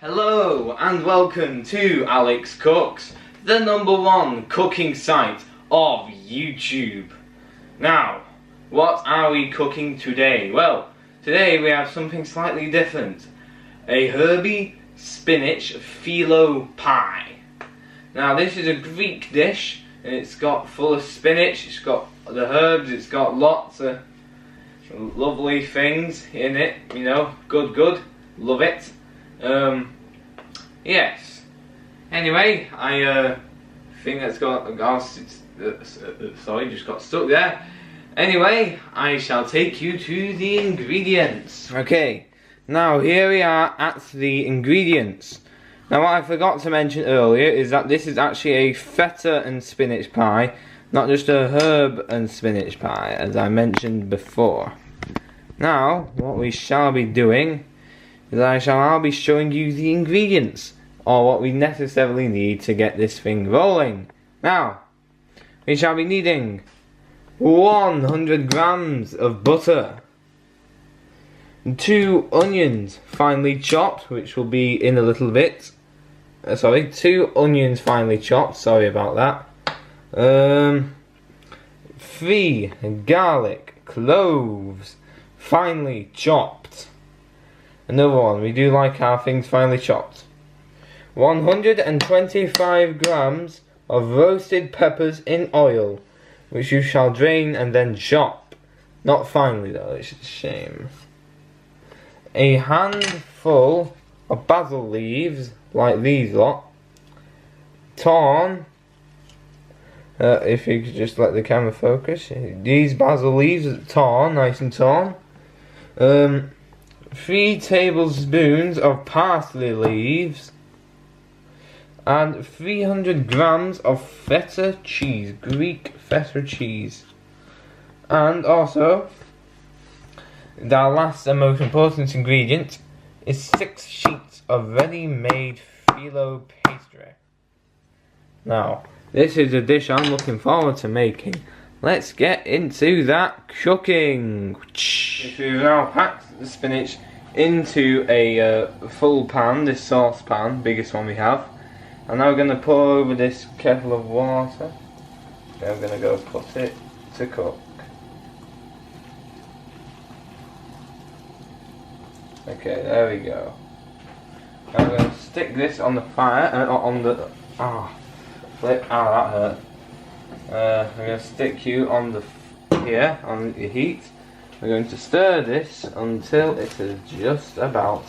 Hello and welcome to Alex Cooks, the #1 cooking site of YouTube. Now, what are we cooking today? Well, today we have something slightly different. A herby spinach phyllo pie. Now this is a Greek dish and it's got full of spinach, it's got the herbs, it's got lots of lovely things in it, you know, good, love it. Yes. Anyway, I think that's sorry, just got stuck there. Anyway, I shall take you to the ingredients. Okay, now here we are at the ingredients. Now what I forgot to mention earlier is that this is actually a feta and spinach pie, not just a herb and spinach pie, as I mentioned before. Now, what we shall be doing is I'll be showing you the ingredients, or what we necessarily need to get this thing rolling. Now, we shall be needing 100 grams of butter, 2 onions finely chopped, which will be in a little bit. 2 onions finely chopped, sorry about that. 3 garlic cloves finely chopped. Another one, we do like our things finely chopped. 125 grams of roasted peppers in oil, which you shall drain and then chop. Not finely though, it's a shame. A handful of basil leaves, like these lot, torn. If you could just let the camera focus. These basil leaves are torn, nice and torn. 3 tablespoons of parsley leaves, and 300 grams of feta cheese, Greek feta cheese. And also, our last and most important ingredient is 6 sheets of ready-made phyllo pastry. Now, this is a dish I'm looking forward to making. Let's get into that cooking. We've now packed the spinach into a full pan, this saucepan, biggest one we have. And now we're going to pour over this kettle of water. Then I'm going to go put it to cook. Okay, there we go. Now I'm going to stick this on the fire, flip, that hurt. I'm going to stick you on the heat. We're going to stir this until it is just about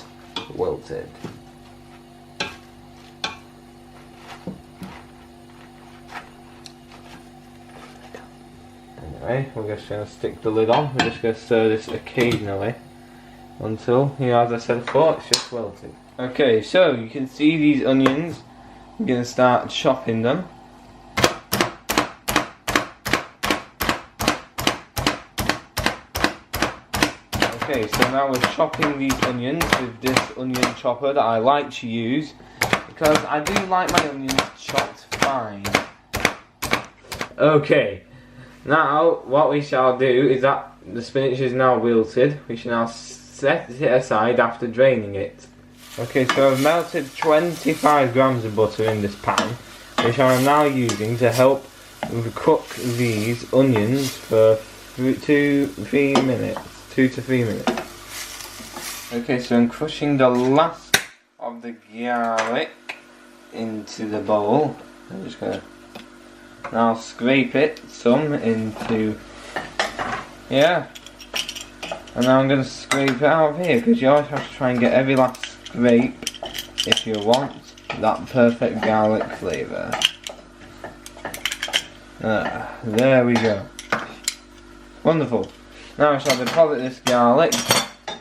wilted. Anyway, we're just going to stick the lid on. We're just going to stir this occasionally until, you know, as I said before, it's just wilted. Okay, so you can see these onions. I'm going to start chopping them. Okay, so now we're chopping these onions with this onion chopper that I like to use because I do like my onions chopped fine. Okay, now what we shall do is that the spinach is now wilted. We shall now set it aside after draining it. Okay, so I've melted 25 grams of butter in this pan, which I am now using to help cook these onions for 2 to 3 minutes. Okay, so I'm crushing the last of the garlic into the bowl. I'm just going to now scrape it some into, yeah. And now I'm going to scrape it out of here, because you always have to try and get every last scrape if you want that perfect garlic flavour. There we go. Wonderful. Now I shall deposit this garlic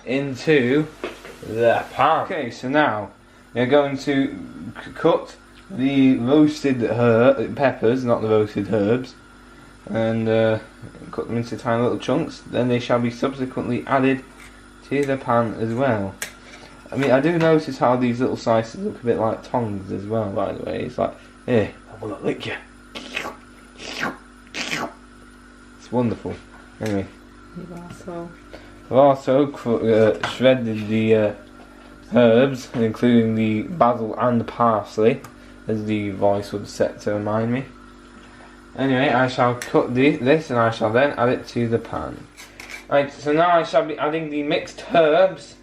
into the pan. Okay, so now you're going to cut the roasted peppers, not the roasted herbs, and cut them into tiny little chunks. Then they shall be subsequently added to the pan as well. I mean, I do notice how these little slices look a bit like tongs as well, by the way. It's like, hey, I want to lick you. It's wonderful. Anyway. I've also shredded the herbs, including the basil and the parsley, as the voice would set to remind me. Anyway, I shall cut this and I shall then add it to the pan. Right, so now I shall be adding the mixed herbs.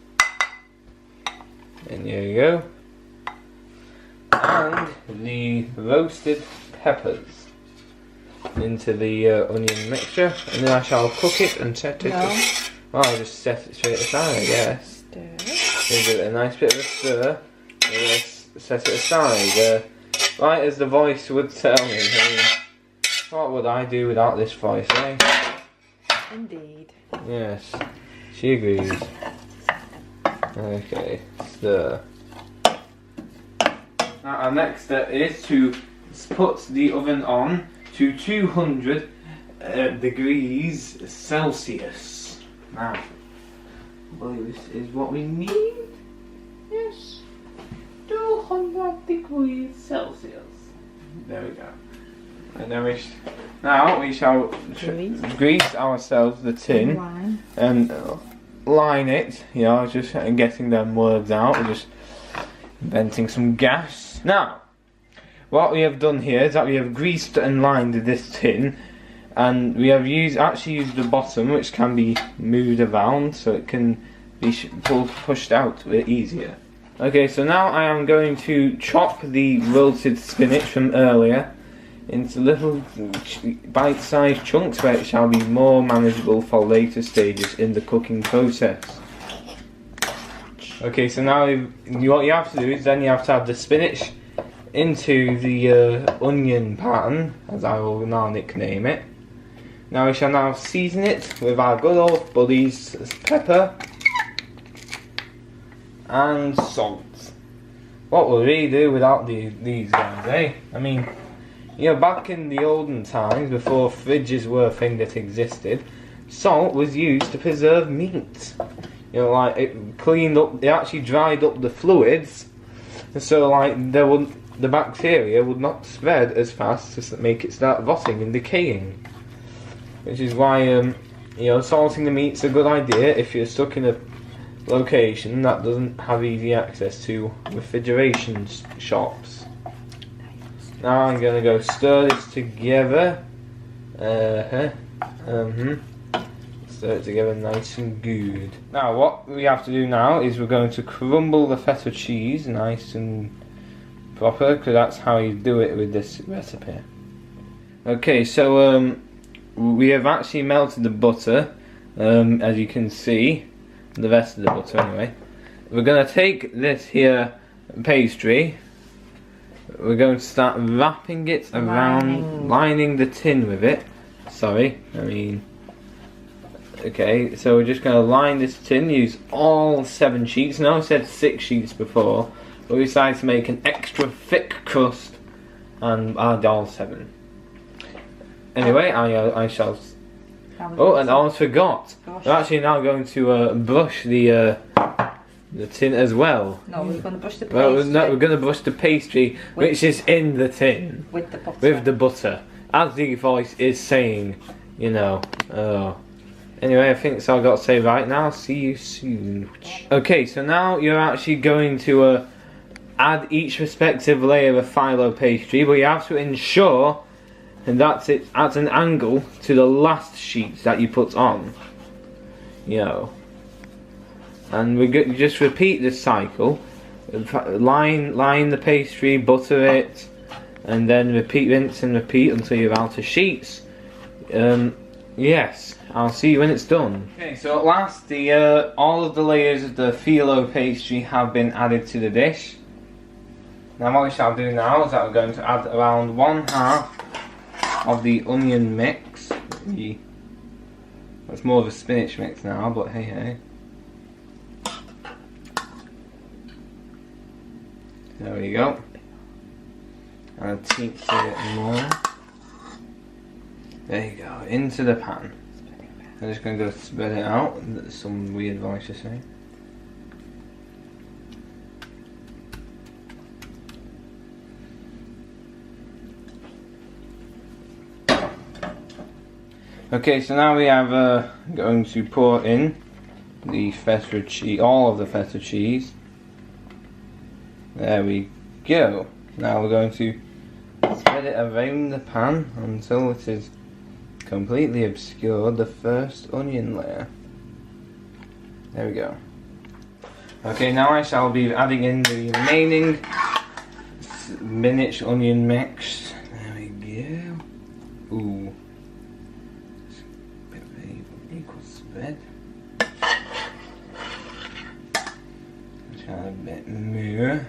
And here you go. And the roasted peppers into the onion mixture. And then I shall cook it and set it. Well, I'll just set it straight aside, I guess. Give it a nice bit of a stir. And then set it aside. Right as the voice would tell me. I mean, what would I do without this voice, eh? Indeed. Yes, she agrees. Okay, stir. Now our next step is to put the oven on to 200 degrees Celsius. Now, I believe this is what we need. Yes, 200 degrees Celsius. There we go. And then now we shall grease ourselves the tin and line it. You know, just getting them words out, just inventing some gas. Now, what we have done here is that we have greased and lined this tin, and we have actually used the bottom, which can be moved around so it can be pushed out a bit easier. Okay, so now I am going to chop the wilted spinach from earlier into little bite-sized chunks where it shall be more manageable for later stages in the cooking process. Okay, so now what you have to do is then you have to add the spinach into the onion pan, as I will now nickname it. Now we shall now season it with our good old buddies pepper and salt. What will we do without these guys, eh? I mean, you know, back in the olden times, before fridges were a thing that existed, salt was used to preserve meat. You know, like, it cleaned up, it actually dried up the fluids, and so, like, the bacteria would not spread as fast to make it start rotting and decaying. Which is why, you know, salting the meat's a good idea if you're stuck in a location that doesn't have easy access to refrigeration shops. Now I'm going to go stir this together. Stir it together nice and good. Now what we have to do now is we're going to crumble the feta cheese nice and proper, because that's how you do it with this recipe. Okay, so we have actually melted the butter, as you can see, the rest of the butter anyway. We're going to take this here pastry. We're going to start wrapping it around, lining the tin with it. Okay, so we're just going to line this tin, use all 7 sheets. Now I said 6 sheets before, but we decided to make an extra thick crust and add all 7. Anyway, I shall... Oh, and I almost forgot. We're actually now going to brush the tin as well. No, we're going to brush the pastry. Well, no, we're going to brush the pastry, which is in the tin. With the butter. With the butter. As the voice is saying, you know. Oh. Anyway, I think that's all I've got to say right now. See you soon. Okay, so now you're actually going to add each respective layer of phyllo pastry, but you have to ensure that it's at an angle to the last sheet that you put on. You know. And we just repeat this cycle. Line the pastry, butter it, and then rinse and repeat until you're out of sheets. Yes, I'll see you when it's done. Okay, so at last all of the layers of the phyllo pastry have been added to the dish. Now what we shall do now is that we're going to add around 1/2 of the onion mix. It's more of a spinach mix now, but hey hey. There we go. And a teensy bit more. There you go, into the pan. I'm just going to go spread it out. That's some weird voice to say. Okay, so now we have going to pour in the feta cheese, all of the feta cheese. There we go. Now we're going to spread it around the pan until it is completely obscured the first onion layer. There we go. Okay, now I shall be adding in the remaining spinach onion mix. There we go. Ooh. Bit of an equal spread. Try a bit more.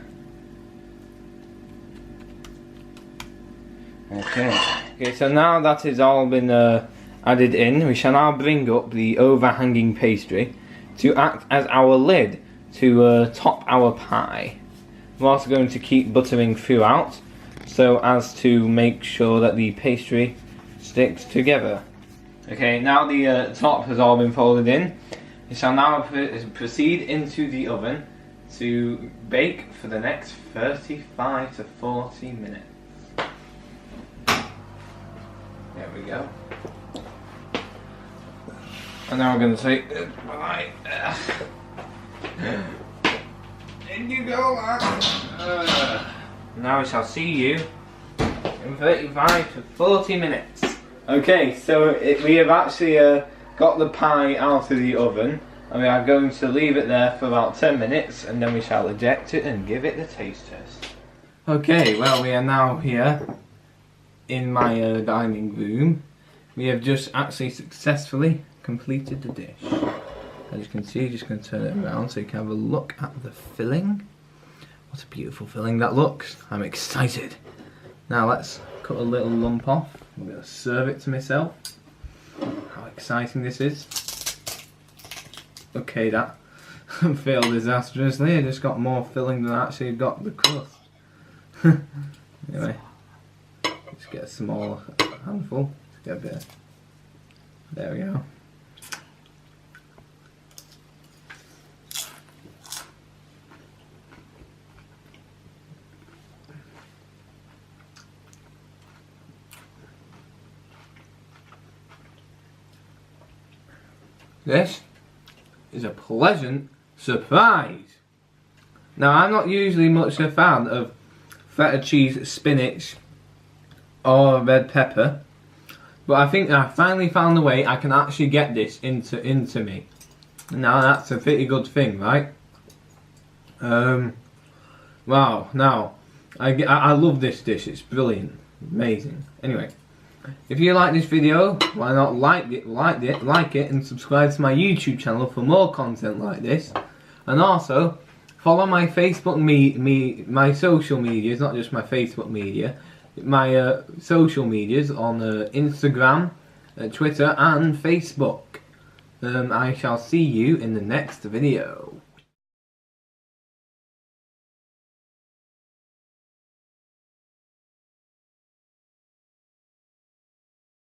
Okay, so now that has all been added in, we shall now bring up the overhanging pastry to act as our lid to top our pie. We're also going to keep buttering throughout so as to make sure that the pastry sticks together. Okay, now the top has all been folded in. We shall now proceed into the oven to bake for the next 35 to 40 minutes. There we go. And now we're going to take the pie. In you go, now we shall see you in 35 to 40 minutes. Okay, so we have actually got the pie out of the oven, and we are going to leave it there for about 10 minutes, and then we shall eject it and give it the taste test. Okay, well, we are now here in my dining room. We have just actually successfully completed the dish. As you can see, just going to turn it around so you can have a look at the filling. What a beautiful filling that looks. I'm excited. Now let's cut a little lump off. I'm going to serve it to myself. How exciting this is. Okay, that failed disastrously. I just got more filling than I actually got the crust. Anyway, let's get a small handful. Let's get a bit. There we go. This is a pleasant surprise. Now, I'm not usually much a fan of feta cheese, spinach or red pepper, but I think I finally found a way I can actually get this into me. Now that's a pretty good thing, right? Wow, now I love this dish. It's brilliant, amazing. Anyway, if you like this video, why not like it, and subscribe to my YouTube channel for more content like this. And also, follow my Facebook my social medias, not just my Facebook media, my social medias on Instagram, Twitter and Facebook. I shall see you in the next video.